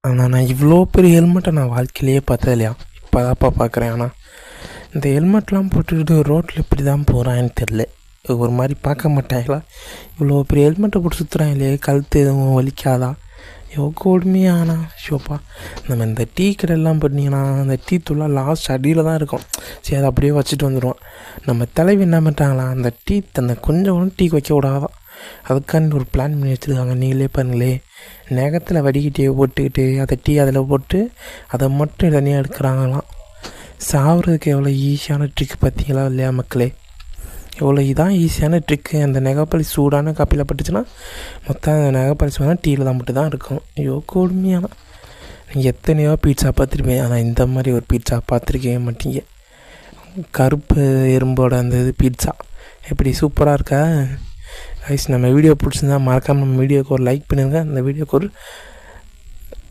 ஆனால் நான் இவ்வளோ பெரிய ஹெல்மெட்டை நான் வாழ்க்கையிலேயே பார்த்தது இல்லையா, இப்போ தான்ப்பா பார்க்குறேன். ஆனால் இந்த ஹெல்மெட்லாம் போட்டுக்கிட்டு ரோட்டில் இப்படி தான் போகிறான்னு தெரில. ஒரு மாதிரி பார்க்க மாட்டாங்களா? இவ்வளோ பெரிய ஹெல்மெட்டை போட்டு சுற்றுறாங்களே, கழுத்து எதுவும் வலிக்காதா? எவ்வளோ கொடுமையானா ஷோப்பா. நம்ம இந்த டீ கடையெல்லாம் போட்டிங்கன்னா அந்த டீ தூளாக லாஸ்ட் அடியில் தான் இருக்கும். சரி, அதை அப்படியே வச்சுட்டு வந்துடுவோம். நம்ம தலைவி என்ன பண்ணிட்டாங்களா, அந்த டீ அந்த கொஞ்சம் கூட டீ வைக்க விடாதான். அதுக்காண்டி ஒரு பிளான் பண்ணி வச்சுருக்காங்க. நீங்களே பாருங்களே, நகத்தில் வடிகட்டியை போட்டுக்கிட்டு அதை டீ அதில் போட்டு அதை மட்டும் தனியாக எடுக்கிறாங்களாம். சாப்பிட்றதுக்கு எவ்வளோ ஈஸியான ட்ரிக் பார்த்தீங்களா இல்லையா மக்களே? எவ்வளோ இதான் ஈஸியான ட்ரிக்கு. அந்த நெகப்பலி சூடான காப்பியில் பட்டுச்சுன்னா மொத்தம் அந்த நெகப்பலி சூடான டீயில் தான் மட்டும் தான் இருக்கும். ஐயோ கொடுமையான. நீங்கள் எத்தனையோ பீட்சா பார்த்துருப்பேன், ஆனால் இந்த மாதிரி ஒரு பீட்சா பார்த்துருக்கவே மாட்டீங்க. கருப்பு எறும்போட அந்த இது பீட்சா எப்படி சூப்பராக இருக்கா கைஸ். நம்ம வீடியோ பிடிச்சிருந்தா மறக்காமல் நம்ம வீடியோக்கு ஒரு லைக் பண்ணிடுங்க. அந்த வீடியோக்கு ஒரு